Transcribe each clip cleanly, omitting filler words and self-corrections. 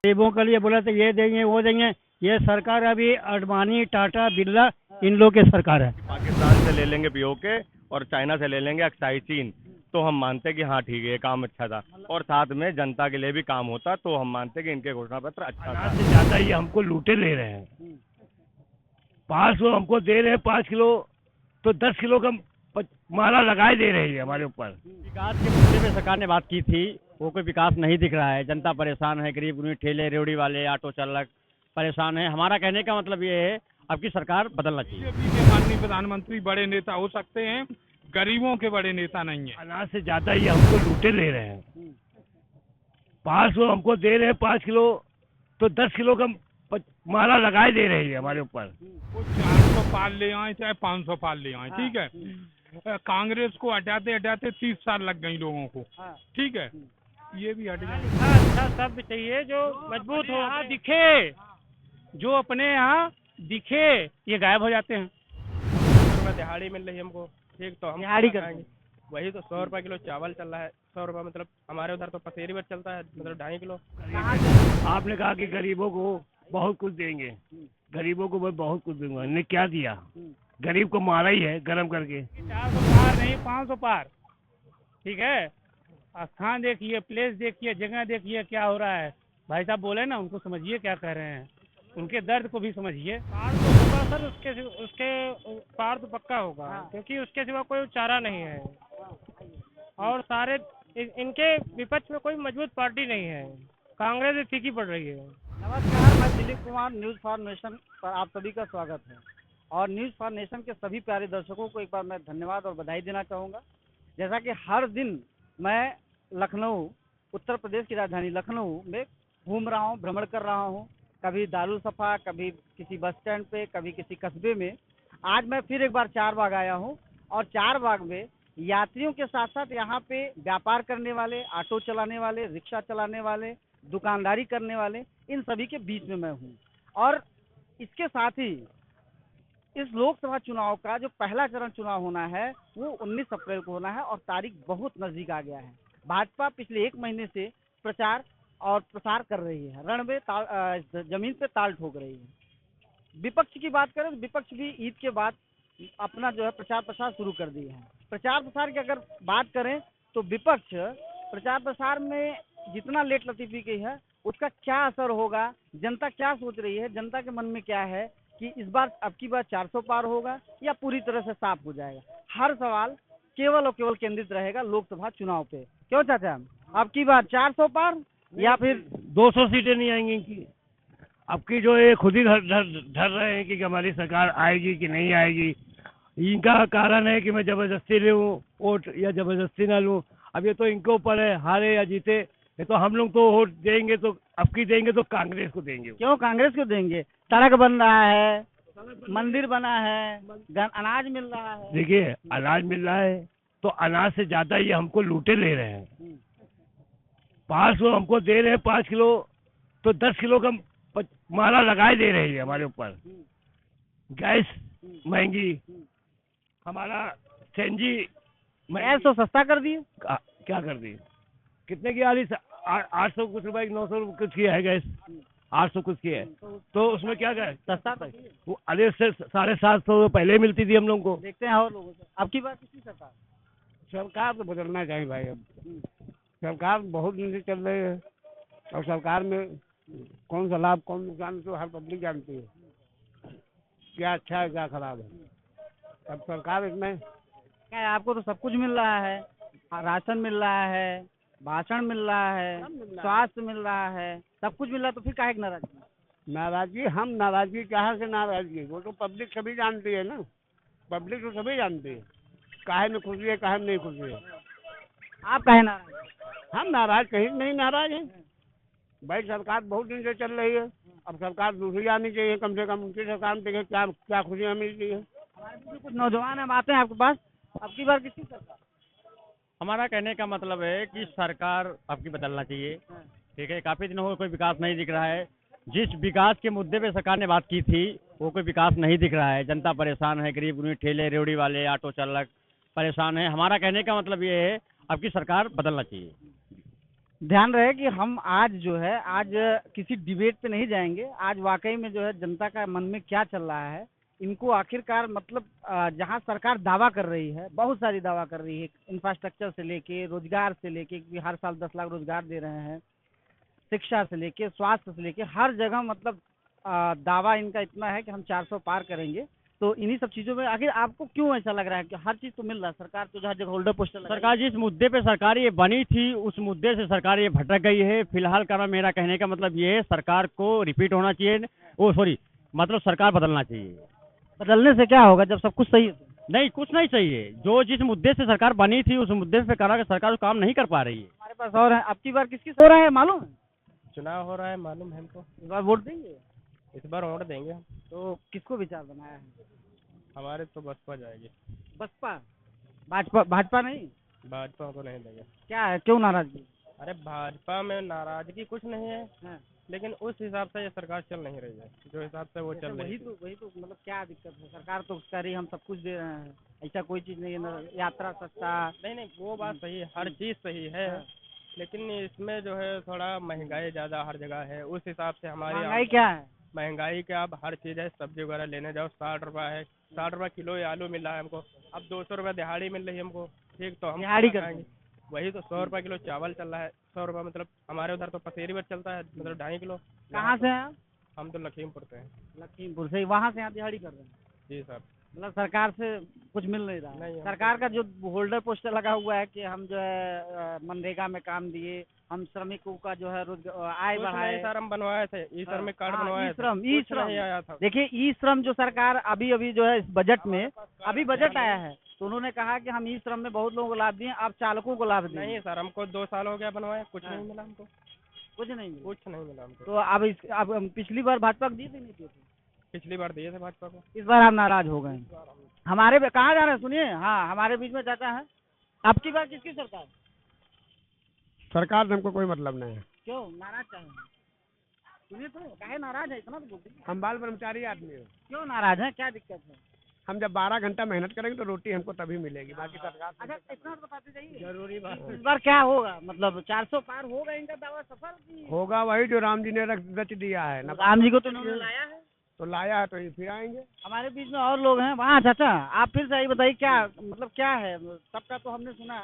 गरीबों के लिए बोला तो ये देंगे वो देंगे। ये सरकार अभी अडवाणी टाटा बिरला इन लोग की सरकार है। पाकिस्तान से ले लेंगे पीओके और चाइना से ले लेंगे अक्साई चीन, तो हम मानते कि हाँ ठीक है, ये काम अच्छा था और साथ में जनता के लिए भी काम होता, तो हम मानते कि इनके घोषणा पत्र अच्छा था। से ज्यादा ये हमको लूटे ले रहे हैं। 500 हमको दे रहे हैं 5 किलो, तो 10 किलो का माला लगाए दे रही है हमारे ऊपर। विकास के मुद्दे पे सरकार ने बात की थी, वो कोई विकास नहीं दिख रहा है। जनता परेशान है, गरीब गुरीब ठेले रेवड़ी वाले ऑटो चालक परेशान है। हमारा कहने का मतलब ये है अब की सरकार बदलना चाहिए। बीजेपी के माननीय प्रधानमंत्री बड़े नेता हो सकते हैं, गरीबों के बड़े नेता नहीं है। अनाज से ज्यादा ये हमको लूटे ले रहे हैं। 500 हमको दे रहे हैं 5 किलो, तो 10 किलो का माला लगाए दे रही है हमारे ऊपर। वो 400 पार ले आए चाहे 500 पार ले आए, ठीक है। कांग्रेस को हटाते हटाते 30 साल लग गई लोगों को, ठीक है। ये भी हट गया। अच्छा शब्द चाहिए जो मजबूत हो, यहाँ दिखे, जो अपने यहाँ दिखे, ये गायब हो जाते हैं। दिहाड़ी मिल रही है हमको, ठीक, तो हम दिहाड़ी खाएंगे। वही तो 100 रुपये किलो चावल चल रहा है। 100 रुपये मतलब हमारे उधर तो पसेरी भर चलता है, मतलब 2.5 किलो। आपने कहा कि गरीबों को बहुत कुछ देंगे, गरीबों को मैं बहुत कुछ दूंगा। इन्हें क्या दिया? गरीब को मारा ही है गरम करके। 400 पार नहीं 500 पार, ठीक है। स्थान देखिए, प्लेस देखिए, जगह देखिए क्या हो रहा है। भाई साहब बोले ना, उनको समझिए क्या कह रहे हैं, उनके दर्द को भी समझिए। पार तो होगा सर, उसके पार तो पक्का होगा, क्योंकि उसके सिवा कोई चारा नहीं है। और सारे इनके विपक्ष में कोई मजबूत पार्टी नहीं है, कांग्रेस भी फीकी पड़ रही है। नमस्कार, मैं Dilip Kumar, news for nation पर आप सभी का स्वागत है। और न्यूज़ फॉर नेशन के सभी प्यारे दर्शकों को एक बार मैं धन्यवाद और बधाई देना चाहूँगा। जैसा कि हर दिन मैं लखनऊ, उत्तर प्रदेश की राजधानी लखनऊ में घूम रहा हूँ, भ्रमण कर रहा हूँ, कभी दारुल सफ़ा, कभी किसी बस स्टैंड पे, कभी किसी कस्बे में। आज मैं फिर एक बार चारबाग आया हूँ और चारबाग में यात्रियों के साथ साथ यहाँ पे व्यापार करने वाले, ऑटो चलाने वाले, रिक्शा चलाने वाले, दुकानदारी करने वाले, इन सभी के बीच में मैं हूँ। और इसके साथ ही इस लोकसभा चुनाव का जो पहला चरण चुनाव होना है वो 19 अप्रैल को होना है और तारीख बहुत नज़दीक आ गया है। भाजपा पिछले 1 महीने से प्रचार और प्रसार कर रही है, रण में जमीन पे ताल ठोक रही है। विपक्ष की बात करें तो विपक्ष भी ईद के बाद अपना जो है प्रचार प्रसार शुरू कर दिया है। प्रचार प्रसार की अगर बात करें तो विपक्ष प्रचार प्रसार में जितना लेट लतीफ़ी की है, उसका क्या असर होगा, जनता क्या सोच रही है, जनता के मन में क्या है कि इस बार अब की बार 400 पार होगा या पूरी तरह से साफ हो जाएगा। हर सवाल केवल और केवल केंद्रित रहेगा लोकसभा चुनाव पे। क्यों चाचा, अब की बार 400 पार या फिर 200 सीटें नहीं आएंगी इनकी। अब की जो ये खुद ही धर रहे हैं कि हमारी सरकार आएगी कि नहीं आएगी। इनका कारण है कि मैं जबरदस्ती लूँ वोट या जबरदस्ती ना लूँ। अब ये तो इनके ऊपर है, हारे या जीते। ये तो हम लोग तो वोट देंगे, तो अब की देंगे तो कांग्रेस को देंगे। क्यों कांग्रेस को देंगे? सड़क बन रहा है, मंदिर बना है, अनाज मिल रहा है। देखिए, अनाज मिल रहा है, तो अनाज से ज्यादा ये हमको लूटे ले रहे हैं। 500 हमको दे रहे हैं 5 किलो, तो 10 किलो का माला लगाए दे रही है हमारे ऊपर। गैस महंगी, हमारा सीएनजी गैस तो सस्ता कर दिए। क्या कर दी? कितने की आ रही? 800 कुछ रुपए, 900 कुछ की है गैस, 800 कुछ की है, तो उसमें क्या गए? सस्ता था वो अरे से 750 पहले मिलती थी हम लोग को। देखते हैं और लोगों से। अब की बात किसी सरकार सरकार तो बदलना चाहिए भाई। अब सरकार बहुत दिन से चल रही है और सरकार में कौन सा लाभ कौन नुकसान तो हर पब्लिक जानती है, क्या अच्छा है क्या खराब है। अब सरकार इसमें क्या है, आपको तो सब कुछ मिल रहा है, राशन मिल रहा है, भाषण मिल रहा है, स्वास्थ्य मिल रहा है, सब कुछ मिल रहा है, तो फिर काहे की नाराजगी? नाराजगी, हम नाराजगी कहाँ से नाराजगी, वो तो पब्लिक सभी जानती है ना। पब्लिक तो सभी जानती है काहे में खुशी है काहे में नहीं खुशी है। आप काहे नाराज? हम नाराज कहीं नहीं नाराज हैं भाई। सरकार बहुत दिन से चल रही है, अब सरकार दूसरी आनी चाहिए कम से कम। उनकी सरकार में देखें क्या क्या खुशियाँ मिलती है। कुछ नौजवान हम आते हैं आपके पास, अब की बार किसी सरकार? हमारा कहने का मतलब है कि सरकार आपकी बदलना चाहिए, ठीक है। काफ़ी दिनों से कोई विकास नहीं दिख रहा है। जिस विकास के मुद्दे पे सरकार ने बात की थी वो कोई विकास नहीं दिख रहा है। जनता परेशान है, गरीब गुरीब ठेले रेवड़ी वाले, ऑटो चालक परेशान है। हमारा कहने का मतलब ये है अब की सरकार बदलना चाहिए। ध्यान रहे कि हम आज जो है आज किसी डिबेट पे नहीं जाएंगे। आज वाकई में जो है जनता का मन में क्या चल रहा है, इनको आखिरकार मतलब जहां सरकार दावा कर रही है, बहुत सारी दावा कर रही है, इंफ्रास्ट्रक्चर से लेके रोजगार से लेके, कि हर साल 10 लाख रोजगार दे रहे हैं, शिक्षा से लेके स्वास्थ्य से लेके हर जगह मतलब दावा इनका इतना है कि हम 400 पार करेंगे। तो इन्हीं सब चीजों में आखिर आपको क्यों ऐसा लग रहा है कि हर चीज तो मिल रहा है, सरकार तो हर जगह होल्डर पोस्टर सरकार जिस मुद्दे पे सरकार ये बनी थी उस मुद्दे से सरकार ये भटक गई है फिलहाल का। मेरा कहने का मतलब ये है सरकार को रिपीट होना चाहिए, मतलब सरकार बदलना चाहिए। बदलने से क्या होगा जब सब कुछ सही है? नहीं, कुछ नहीं चाहिए। जो जिस मुद्दे से सरकार बनी थी उस मुद्दे पे करा कि सरकार काम नहीं कर पा रही है। हमारे पास और है, अब की बार किसकी हो रहा है मालूम है? चुनाव हो रहा है मालूम है हमको। इस बार वोट देंगे? इस बार वोट देंगे हम। तो किसको विचार बनाया है? हमारे तो बसपा जाएगी। बसपा? भाजपा नहीं? भाजपा को नहीं देंगे। क्या है, क्यों नाराजगी? अरे भाजपा में नाराजगी कुछ नहीं है, हाँ। लेकिन उस हिसाब से ये सरकार चल नहीं रही है जो हिसाब से वो चल रही है। वही तो मतलब क्या दिक्कत है? सरकार तो कह रही हम सब कुछ दे रहे हैं, ऐसा कोई चीज नहीं है ना, यात्रा सस्ता। नहीं वो बात सही है, हर चीज सही है, लेकिन इसमें जो है थोड़ा महंगाई ज्यादा हर जगह है। उस हिसाब से हमारी महंगाई क्या है? महंगाई के अब हर चीज है, सब्जी वगैरह लेने जाओ 60 रुपये है, 60 रुपये किलो आलू मिल रहा है हमको। अब 200 रुपये दिहाड़ी मिल रही है हमको, ठीक, तो हम दिहाड़ी खाएंगे। वही तो 100 रुपये किलो चावल चल रहा है, 100 रुपये मतलब हमारे उधर तो पसेरी भर चलता है, मतलब 2.5 किलो। कहाँ से हैं? हम तो लखीमपुर से हैं। लखीमपुर से? वहाँ से यहाँ दिहाड़ी कर रहे हैं? जी सर। मतलब सरकार से कुछ मिल नहीं रहा है? नहीं, सरकार का जो होल्डर पोस्टर लगा हुआ है कि हम जो है मनरेगा में काम दिए, हम श्रमिकों का जो है आय बढ़ाए। सर हम बनवाए थे, ई श्रम कार्ड बनवाए थे। ई श्रम नहीं आया था। देखिए ई श्रम जो सरकार अभी जो है इस बजट में, अभी बजट आया है तो उन्होंने कहा कि हम ई श्रम में बहुत लोगों को लाभ दिए, आप चालकों को लाभ दिए। नहीं सर, हमको 2 साल हो गया बनवाए, कुछ नहीं मिला हमको। कुछ नहीं मिला? कुछ नहीं मिला हमको। तो अब पिछली बार भाजपा को दिए थे नहीं दिए थे? पिछली बार दिए थे भाजपा को। इस बार आप नाराज हो गए? हमारे कहाँ जा रहे हैं सुनिए। हाँ, हमारे बीच में चाचा है। अब की बार किसकी सरकार? सरकार से हमको कोई मतलब नहीं है। क्यों नाराज चाहे? सुनिए तो, काहे नाराज है इतना तो बोलते? हम बाल ब्रह्मचारी आदमी हैं। क्यों नाराज है, क्या दिक्कत है? हम जब 12 घंटा मेहनत करेंगे तो रोटी हमको तभी मिलेगी, बाकी सरकार अच्छा इतना तो बताते जाइए। जरूरी बात इस बार क्या होगा, मतलब 400 पार होगा इनका दावा सफल की? होगा वही जो राम जी ने रच दिया है ना। राम जी को तो इन्होंने लाया है, तो लाया है तो ये फिर आएंगे। हमारे बीच में और लोग हैं वहाँ। चाचा आप फिर से बताइए क्या मतलब क्या है? सबका तो हमने सुना,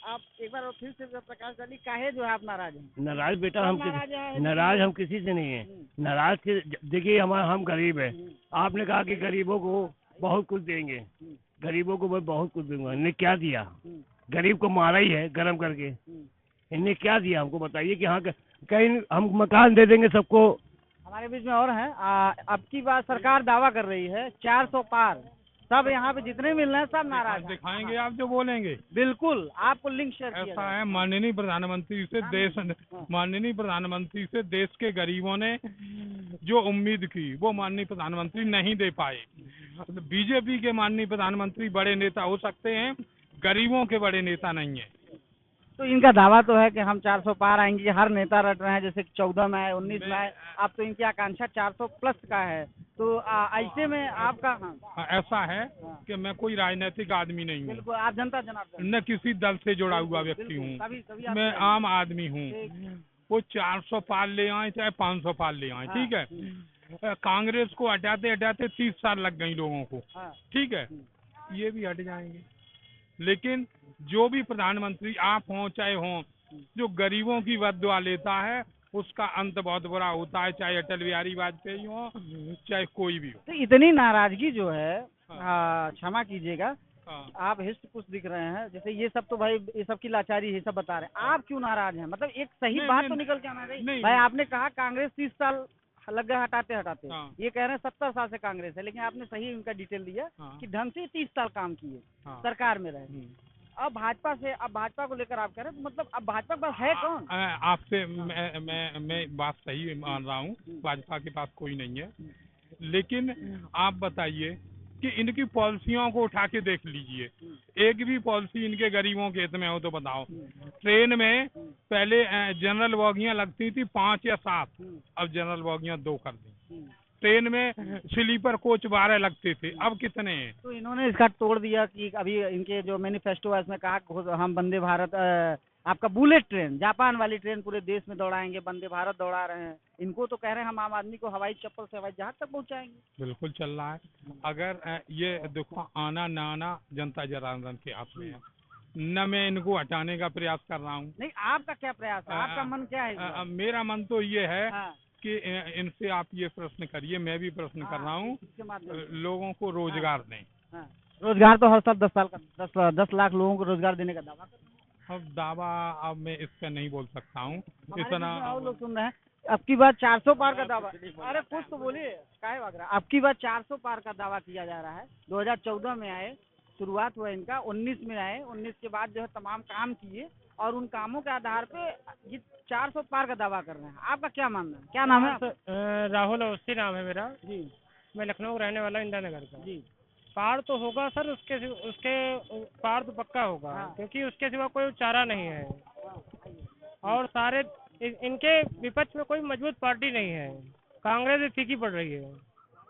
आप एक बार फिर से प्रकाश डाली, काहे जो है आप नाराज हैं? नाराज बेटा हम नाराज नाराज हम किसी से नहीं है। नाराज के देखिए हम गरीब है। आपने कहा कि गरीबों को बहुत कुछ देंगे, गरीबों को मैं बहुत कुछ दूंगा। इन्हें क्या दिया? गरीब को मारा ही है गरम करके। इन्हें क्या दिया हमको बताइए कि हाँ कहीं हम मकान दे देंगे सबको। हमारे बीच में और हैं। अब की बार सरकार दावा कर रही है 400 पार, सब यहाँ पे जितने मिल रहे हैं सब नाराज हैं। दिखाएंगे आप जो बोलेंगे। बिल्कुल, आपको लिंक शेयर किया ऐसा है, माननीय प्रधानमंत्री से देश के गरीबों ने जो उम्मीद की वो माननीय प्रधानमंत्री नहीं दे पाए। बीजेपी के माननीय प्रधानमंत्री बड़े नेता हो सकते हैं, गरीबों के बड़े नेता नहीं है। तो इनका दावा तो है कि हम 400 पार आएंगे, हर नेता रट रहे हैं, जैसे 14 में आए, 19 में आए, अब तो इनकी आकांक्षा 400 प्लस का है। तो ऐसे में आपका ऐसा है कि मैं कोई राजनीतिक आदमी नहीं हूँ, बिल्कुल आप जनता जनार्दन, न किसी दल से जुड़ा हुआ व्यक्ति हूँ, मैं आम आदमी हूँ। वो 400 पार ले आए चाहे 500 पार ले आए, ठीक है। कांग्रेस को हटाते हटाते 30 साल लग गई लोगों को, ठीक है, ये भी हट जाएंगे। लेकिन जो भी प्रधानमंत्री आप हों चाहे हों, जो गरीबों की बद्दुआ लेता है उसका अंत बहुत बुरा होता है, चाहे अटल बिहारी वाजपेयी हो चाहे कोई भी हो। तो इतनी नाराजगी जो है, क्षमा कीजिएगा, आप हिस्ट कुछ दिख रहे हैं, जैसे ये सब तो भाई ये सब की लाचारी है, सब बता रहे हैं, आप क्यों नाराज हैं? मतलब एक सही बात तो निकल के आना चाहिए भाई। आपने कहा कांग्रेस 30 साल लग गए हटाते हटाते, ये कह रहे हैं 70 साल से कांग्रेस है, लेकिन आपने सही उनका डिटेल दिया कि ढंग से 30 साल काम किए, सरकार में रहे। अब भाजपा को लेकर आप कह रहे हैं, मतलब अब भाजपा के पास है कौन? आपसे मैं बात सही मान रहा हूँ, भाजपा के पास कोई नहीं है, लेकिन आप बताइए कि इनकी पॉलिसियों को उठा के देख लीजिए, एक भी पॉलिसी इनके गरीबों के हित में हो तो बताओ। ट्रेन में पहले जनरल बोगियां लगती थी 5 या 7, अब जनरल बोगियां 2 कर दी। ट्रेन में स्लीपर कोच 12 लगते थे, अब कितने हैं? तो इन्होंने इसका तोड़ दिया कि अभी इनके जो मैनिफेस्टो है इसमें कहा हम वंदे भारत आपका बुलेट ट्रेन, जापान वाली ट्रेन पूरे देश में दौड़ाएंगे, वंदे भारत दौड़ा रहे हैं। इनको तो कह रहे हैं हम आम आदमी को हवाई चप्पल से हवाई जहाज तक पहुंचाएंगे। बिल्कुल चल रहा है। अगर ये देखो आना ना आना जनता जनार्दन के हाथ में है, न मैं इनको हटाने का प्रयास कर रहा हूँ। नहीं, आपका क्या प्रयास है, आपका मन क्या है इस बार? मेरा मन तो ये है हाँ, कि इनसे आप ये प्रश्न करिए, मैं भी प्रश्न कर रहा हूँ, इसके माध्यम से। लोगों को रोजगार दें। हाँ, रोजगार तो हर साल 10 साल का 10 लाख लोगों को रोजगार देने का दावा कर रहे हैं। अब दावा अब मैं इस पे नहीं बोल सकता हूँ हमारे इतना। बीच में और लोग सुन रहे हैं। अब की बार 400 पार का दावा, अरे कुछ तो बोलिए, काहे भाग रहा है? अब की बार 400 पार का दावा किया जा रहा है। 2014 में आए, शुरुआत हुआ इनका, 19 में आए, 19 के बाद जो है तमाम काम किए और उन कामों के आधार पे ये 400 पार का दावा कर रहे हैं। आपका क्या मानना है, क्या नाम है आपका? राहुल अवस्थी नाम है मेरा। जी मैं लखनऊ रहने वाला, इंदिरा नगर का। जी। पार तो होगा सर, उसके पार तो पक्का होगा। हाँ। क्योंकि उसके सिवा कोई चारा नहीं है और सारे इनके विपक्ष में कोई मजबूत पार्टी नहीं है। कांग्रेस भी फीकी पड़ रही है,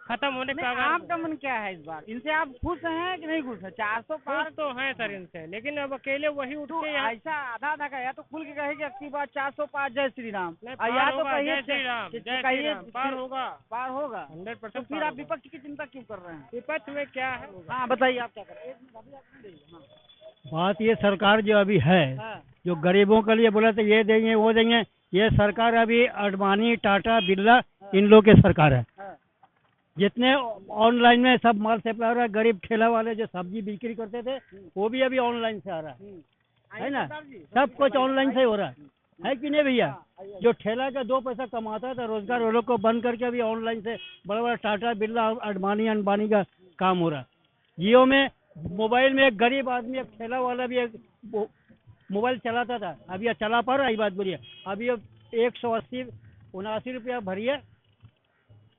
खत्म होने का नहीं, आपका मन क्या है इस बार? इनसे आप खुश हैं कि नहीं खुश है? 400 पार खुश तो हैं सर इनसे, लेकिन अब अकेले वही उठ तो के यहाँ ऐसा आधा आधा का, या तो खुल के कहे कि अगली बार 400 पार जय श्री राम, नहीं, और पार या तो होगा, कहिए जय श्री राम, जय श्री कहिए राम, पार होगा, पार होगा। 100% तो फिर आप विपक्ष की चिंता क्यों कर रहे हैं? विपक्ष में क्या है? हाँ बताइए, आप क्या कर रहे हैं? एक मिनट, अभी आप सुन लीजिए। हाँ। बात ये सरकार जो अभी है, हाँ, जो गरीबों के लिए बोला तो ये देंगे वो देंगे, ये सरकार अभी अडवाणी टाटा बिरला इन लोग की सरकार है। हाँ, जितने ऑनलाइन में सब माल सप्लाई हो रहा है, गरीब ठेला वाले जो सब्जी बिक्री करते थे वो भी अभी ऑनलाइन से आ रहा है ना, सब कुछ ऑनलाइन से हो रहा है कि नहीं भैया? जो ठेला का 2 पैसा कमाता था रोजगार, वो लोग को बंद करके अभी ऑनलाइन से बड़ा बड़ा टाटा बिरला अडवाणी अंबानी का काम हो रहा है। जियो में मोबाइल में एक गरीब आदमी, एक ठेला वाला भी एक मोबाइल चलाता था, अभी ये चला पा रहा है, ये बात बोलिए। अभी 180-79 रुपया भरिए,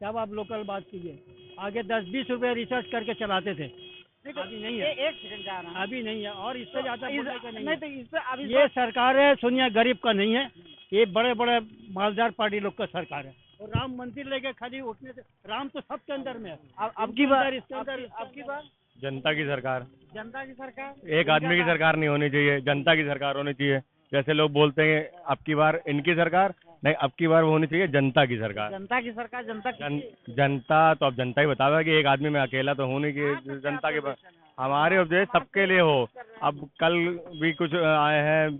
तब आप लोकल बात कीजिए। आगे 10-20 रुपये रिसर्च करके चलाते थे, अभी नहीं है। एक सेकंड जा रहा अभी नहीं है, और इससे ज्यादा बोलने का नहीं नहीं है। तो इस पे अभी ये सरकार है, सुनिए, गरीब का नहीं है, ये बड़े बड़े मालदार पार्टी लोग का सरकार है। और राम मंदिर लेके खाली उठने से, राम तो सबके अंदर में है। अब की बार, इसके अंदर अब की बार जनता की सरकार, जनता की सरकार, एक आदमी की सरकार नहीं होनी चाहिए, जनता की सरकार होनी चाहिए। जैसे लोग बोलते हैं अब की बार इनकी सरकार, नहीं, अब की बार वो होनी चाहिए जनता की सरकार। जनता की सरकार, जनता की जनता तो अब जनता ही बतावेगा कि एक आदमी में अकेला तो होने की जनता के पास। हमारे उपदेश सबके लिए हो। अब कल भी कुछ आए हैं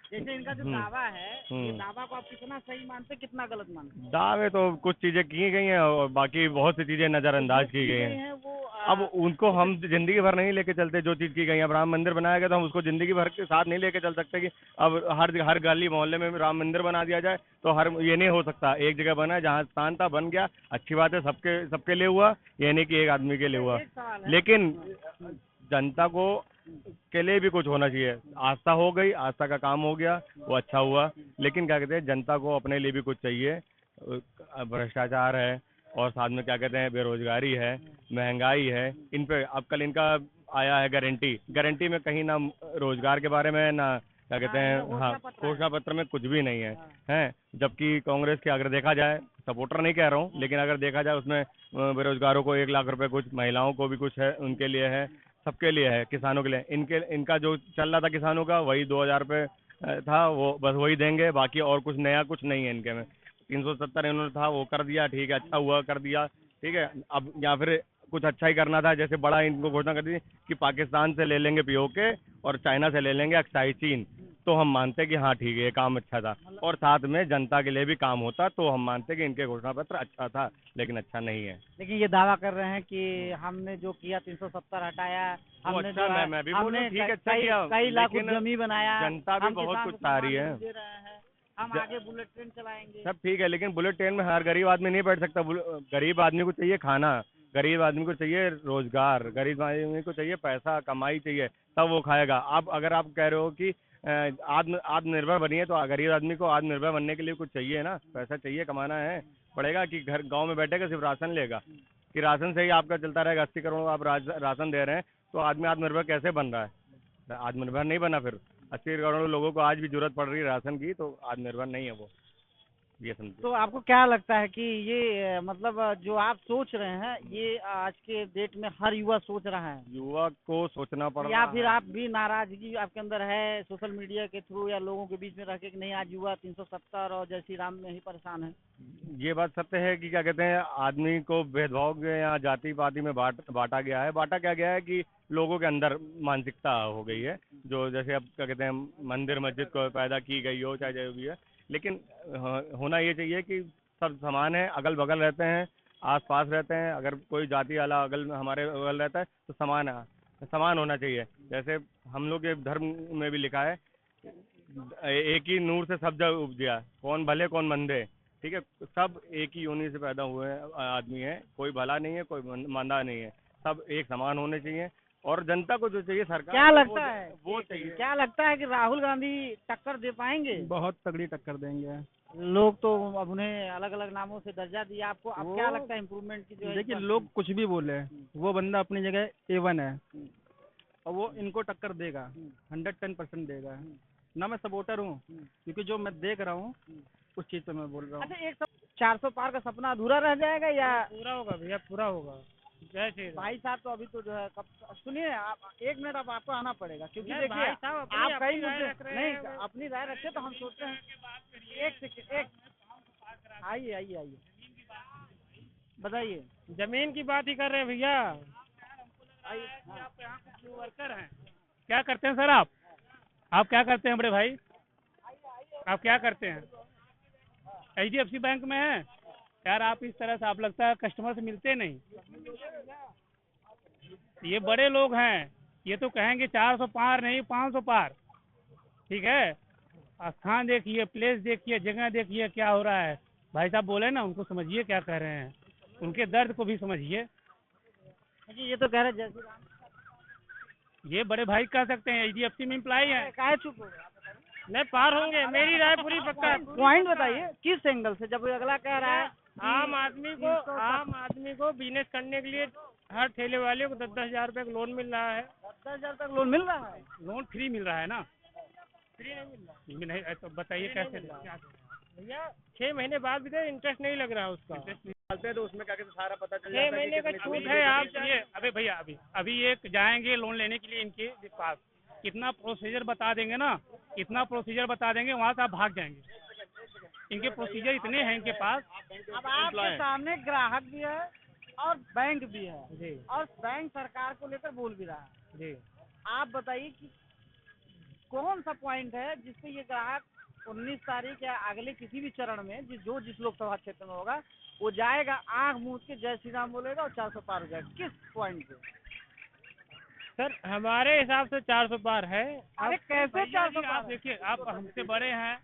जैसे इनका जो दावा है, ये दावा को आप कितना सही मानते, कितना गलत मानते? दावे तो कुछ चीजें की गई हैं और बाकी बहुत सी चीजें नजरअंदाज की गई हैं। वो अब उनको हम जिंदगी भर नहीं लेके चलते, जो चीज की गई है। अब राम मंदिर बनाया गया तो हम उसको जिंदगी भर के साथ नहीं लेके चल सकते कि अब हर गली मोहल्ले में राम मंदिर बना दिया जाए, तो हर ये नहीं हो सकता। एक जगह बना है, जहाँ स्थान था बन गया, अच्छी बात है, सबके लिए हुआ, ये नहीं कि एक आदमी के लिए हुआ। एक सवाल है, लेकिन जनता को के लिए भी कुछ होना चाहिए। आस्था हो गई, आस्था का काम हो गया, वो अच्छा हुआ, लेकिन क्या कहते हैं, जनता को अपने लिए भी कुछ चाहिए। भ्रष्टाचार है और साथ में क्या कहते हैं, बेरोजगारी है, महंगाई है, इन पे अब कल इनका आया है गारंटी में कहीं ना रोजगार के बारे में, ना क्या कहते हैं, हाँ, घोषणा पत्र में कुछ भी नहीं है, हैं। जबकि कांग्रेस के अगर देखा जाए, सपोर्टर नहीं कह रहा हूँ, लेकिन अगर देखा जाए उसमें बेरोजगारों को 1 लाख रुपए, कुछ महिलाओं को भी कुछ है, उनके लिए है, सबके लिए है, किसानों के लिए। इनका जो चल रहा था किसानों का, वही 2000 रुपये था, वो बस वही देंगे, बाकी और कुछ नया कुछ नहीं है इनके में। 370 इन्होंने था, वो कर दिया, ठीक है, अच्छा हुआ, कर दिया, ठीक है। अब या फिर कुछ अच्छा ही करना था, जैसे बड़ा इनको घोषणा कर दी कि पाकिस्तान से ले लेंगे पीओके और चाइना से ले लेंगे अक्साई चीन, तो हम मानते कि हाँ ठीक है, ये काम अच्छा था और साथ में जनता के लिए भी काम होता, तो हम मानते कि इनके घोषणा पत्र अच्छा था, लेकिन अच्छा नहीं है। लेकिन ये दावा कर रहे हैं कि हमने जो किया 370 हटाया, हमने अच्छा, जो है, मैं भी बोल रहा हूँ, ठीक है, अच्छा कई किया, लाख लेकिन उद्यमी बनाया, जनता भी हम बहुत किसान कुछ को चाह रही है। सम्मान दे रहे हैं, हम आगे बुलेट ट्रेन चलाएंगे। सब ठीक है, लेकिन बुलेट ट्रेन में हर गरीब आदमी नहीं बैठ सकता। गरीब आदमी को चाहिए खाना, गरीब आदमी को चाहिए रोजगार, गरीब आदमी को चाहिए पैसा, कमाई चाहिए, तब वो खाएगा। आप अगर आप कह रहे हो कि आत्मनिर्भर बनिए, तो गरीब आदमी को आत्मनिर्भर बनने के लिए कुछ चाहिए ना, पैसा चाहिए, कमाना है पड़ेगा। कि घर गांव में बैठेगा सिर्फ राशन लेगा, कि राशन से ही आपका चलता रहेगा। 80 करोड़ आप राशन दे रहे हैं, तो आदमी आत्मनिर्भर कैसे बन रहा है? आत्मनिर्भर नहीं बना। फिर 80 करोड़ लोगों को आज भी जरूरत पड़ रही है राशन की, तो आत्मनिर्भर नहीं है वो। ये समझिए। तो आपको क्या लगता है कि ये मतलब जो आप सोच रहे हैं ये आज के डेट में हर युवा सोच रहा है, युवा को सोचना पड़ या रहा फिर है। आप भी नाराजगी आपके अंदर है सोशल मीडिया के थ्रू या लोगों के बीच में रह के कि नहीं आज युवा 370 और जय श्री राम में ही परेशान है? ये बात सत्य है कि क्या कहते हैं, आदमी को भेदभाव के या जाति पाति में बांटा गया है। बांटा क्या गया है कि लोगों के अंदर मानसिकता हो गई है, जो जैसे अब क्या कहते हैं मंदिर मस्जिद को पैदा की गई हो, चाहे जो भी है। लेकिन होना ये चाहिए कि सब समान है, अगल बगल रहते हैं, आस पास रहते हैं। अगर कोई जाति वाला अगल हमारे बगल रहता है तो समान होना चाहिए। जैसे हम लोग के धर्म में भी लिखा है, एक ही नूर से सब जग उपजिया, कौन भले कौन मंदे। ठीक है, सब एक ही योनि से पैदा हुए आदमी है, कोई भला नहीं है, कोई मंदा नहीं है, सब एक समान होने चाहिए। और जनता को जो चाहिए सरकार क्या लगता है वो चाहिए। क्या लगता है कि राहुल गांधी टक्कर दे पाएंगे? बहुत तगड़ी टक्कर देंगे। लोग तो अब उन्हें अलग अलग नामों से दर्जा दिया, आपको अब क्या लगता है इम्प्रूवमेंट की जो है? देखिए लोग कुछ भी बोले, वो बंदा अपनी जगह A1 है और वो इनको टक्कर देगा, 110% देगा। ना मैं सपोर्टर हूँ, क्योंकि जो मैं देख रहा हूँ उस चीज पे मैं बोल रहा हूँ। अच्छा 400 पार का सपना अधूरा रह जाएगा या? पूरा होगा भैया, पूरा होगा। जय श्री राम। भाई साहब तो अभी तो जो है कब सुनिए आप, 1 मिनट अब आपको आना पड़ेगा, क्योंकि नहीं, देखिए भाई साहब अपनी- आप कई अपनी राय मुद्दे रख रहे नहीं हैं। अपनी राय रखते तो हम सोचते हैं। एक सेकंड, एक आइए आइए आइए बताइए। जमीन की बात ही कर रहे हैं भैया। आइए आप यहाँ कुछ वर्कर हैं, क्या करते हैं सर आप क्या करते हैं बड़े भाई? आप क्या करते हैं? HDFC बैंक में है यार। आप इस तरह से, आप लगता है कस्टमर से मिलते नहीं। ये बड़े लोग हैं, ये तो कहेंगे 400 पार नहीं 500 पार। ठीक है, स्थान देखिए, प्लेस देखिए, जगह देखिए क्या हो रहा है। भाई साहब बोले ना, उनको समझिए क्या कह रहे हैं, उनके दर्द को भी समझिए। जी ये तो कह रहे जैसे ये बड़े भाई कह सकते हैं, HDFC में एम्प्लॉई है। काहे चुप हो गए? नहीं, पार होंगे, मेरी राय पूरी पक्का है। पॉइंट बताइए किस एंगल से, जब अगला कह रहा है आम आदमी को बिजनेस करने के लिए हर ठेले वाले को 10-10 हजार रुपए का लोन मिल रहा है। 10,000 तक लोन मिल रहा है? लोन फ्री मिल रहा है ना? फ्री नहीं मिल रहा नहीं तो बताइए कैसे? भैया, 6 महीने बाद भी तो इंटरेस्ट नहीं लग रहा है उसका। डालते हैं तो उसमें क्या कहते हैं सारा पता चल 6 जाता है कि महीने का कितनी छूट छूट है। आप ये अबे भैया, अभी एक जाएंगे लोन लेने के लिए इनके पास, कितना प्रोसीजर बता देंगे ना, इतना प्रोसीजर बता देंगे, वहाँ से आप भाग जाएंगे। इनके प्रोसीजर इतने हैं इनके पास। अब आपके सामने ग्राहक भी है और बैंक भी है जी और बैंक सरकार को लेकर बोल भी रहा है। जी। आप बताइए कि कौन सा पॉइंट है जिससे ये ग्राहक 19 तारीख या अगले किसी भी चरण में जिस लोकसभा क्षेत्र में होगा वो जाएगा, आंख मूंद के जय श्री राम बोलेगा और 400 पार हो जाएगा? किस पॉइंट पे? सर हमारे हिसाब से 400 पार है। अरे कैसे 400 आप पार? देखिए, आप हमसे बड़े हैं,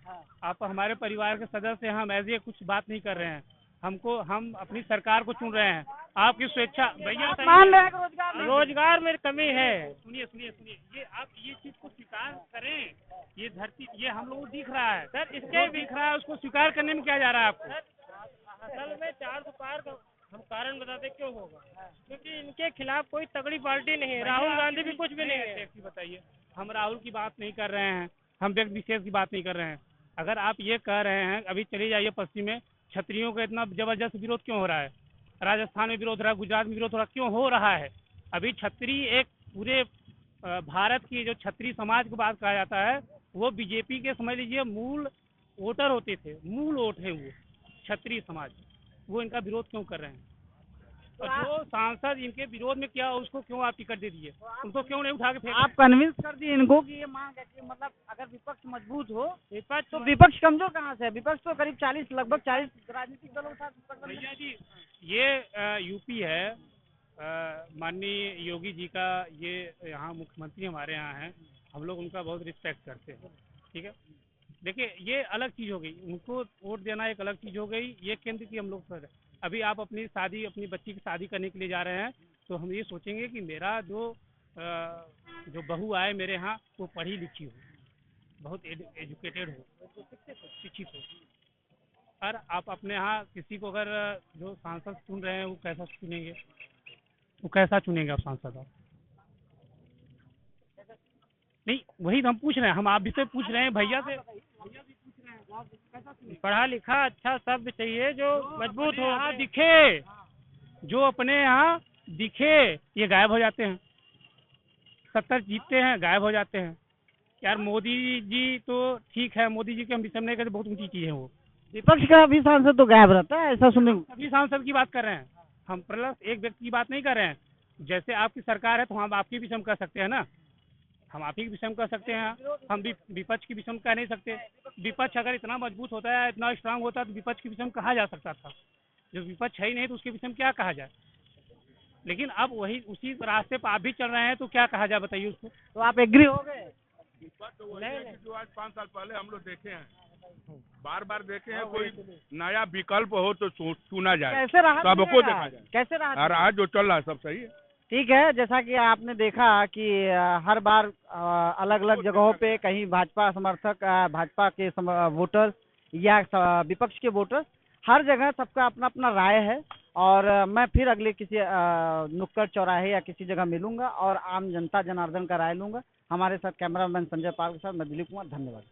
आप हमारे परिवार के सदस्य हैं, हम ऐसे कुछ बात नहीं कर रहे हैं। हम अपनी सरकार को चुन रहे हैं, आपकी स्वेच्छा। भैया आप मान रहे हैं कि रोजगार नहीं? रोजगार में कमी है। सुनिए, ये आप ये चीज को स्वीकार करें। ये धरती, ये हम लोगों को दिख रहा है सर, इसके दिख रहा है, उसको स्वीकार करने में क्या जा रहा है आपको? असल में 400 पार का हम कारण बताते क्यों होगा, क्योंकि इनके खिलाफ कोई तगड़ी पार्टी नहीं है। राहुल गांधी भी कुछ भी नहीं है। बताइए, हम राहुल की बात नहीं कर रहे हैं, हम व्यक्ति विशेष की बात नहीं कर रहे हैं। अगर आप ये कह रहे हैं, अभी चले जाइए पश्चिम में, क्षत्रियों का इतना जबरदस्त विरोध क्यों हो रहा है? राजस्थान में विरोध हो रहा है, गुजरात में विरोध हो रहा है, क्यों हो रहा है? अभी क्षत्रिय एक पूरे भारत की जो क्षत्रिय समाज को बात कहा जाता है, वो बीजेपी के समझ लीजिए मूल वोटर होते थे, मूल वोट है वो क्षत्रिय समाज। वो इनका विरोध क्यों कर रहे हैं? और जो सांसद इनके विरोध में किया उसको क्यों आप टिकट दे दिए? उनको क्यों नहीं उठा के फेंक? आप कन्विंस कर दिए इनको कि ये मांग है कि मतलब अगर विपक्ष मजबूत हो विपक्ष तो विपक्ष कमजोर कहाँ से है? विपक्ष तो करीब 40 लगभग 40 राजनीतिक दलों के साथ गठबंधन भैया जी, ये यूपी है, माननीय योगी जी का, ये यहाँ मुख्यमंत्री हमारे यहाँ हैं, हम लोग उनका बहुत रिस्पेक्ट करते हैं। ठीक है, देखिए ये अलग चीज़ हो गई, उनको वोट देना एक अलग चीज़ हो गई, ये केंद्र की हम लोग पर। अभी आप अपनी बच्ची की शादी करने के लिए जा रहे हैं, तो हम ये सोचेंगे कि मेरा जो बहू आए मेरे यहाँ वो पढ़ी लिखी हो, बहुत एजुकेटेड हो, शिक्षित हो। और आप अपने यहाँ किसी को अगर जो सांसद चुन रहे हैं वो कैसा चुनेंगे? वो कैसा चुनेंगे आप सांसद? आप नहीं, वही तो हम पूछ रहे हैं, हम आप भी से पूछ रहे हैं, भैया से भी पूछ रहे हैं। पढ़ा लिखा अच्छा शब्द चाहिए जो मजबूत हो। यहाँ दिखे, जो अपने यहाँ दिखे ये गायब हो जाते हैं। 70 जीतते हैं, गायब हो जाते हैं। यार मोदी जी तो ठीक है, मोदी जी के हम विषम नहीं करते, बहुत ऊंची चीज है वो। विपक्ष का भी सांसद तो गायब रहता है, ऐसा सुनने को। सभी सांसद की बात कर रहे हैं हम, प्लस एक व्यक्ति की बात नहीं कर रहे हैं। जैसे आपकी सरकार है तो हम आपकी विषम कर सकते हैं ना, हम आप ही की विषम कर सकते हैं, हम भी विपक्ष की विषम कह नहीं सकते। विपक्ष अगर इतना मजबूत होता है, इतना स्ट्रांग होता है तो विपक्ष की विषम कहा जा सकता था। जो विपक्ष है ही नहीं तो उसके विषम क्या कहा जाए। लेकिन अब वही उसी रास्ते पर आप भी चल रहे हैं तो क्या कहा जाए बताइए उसको। तो आप एग्री हो गए? जो आज 5 साल पहले हम लोग देखे हैं, बार बार देखे हैं, कोई नया विकल्प हो तो चुना जाए, कैसे राहत सबको मिलेगा? देखा जाए। कैसे राहत और आज जो चल रहा है सब सही है। ठीक है, जैसा कि आपने देखा कि हर बार अलग अलग जगहों पे कहीं भाजपा समर्थक, भाजपा के वोटर या विपक्ष के वोटर, हर जगह सबका अपना अपना राय है। और मैं फिर अगले किसी नुक्कड़ चौराहे या किसी जगह मिलूंगा और आम जनता जनार्दन का राय लूंगा। हमारे साथ कैमरामैन संजय पाल के साथ मैं दिलीप कुमार, धन्यवाद।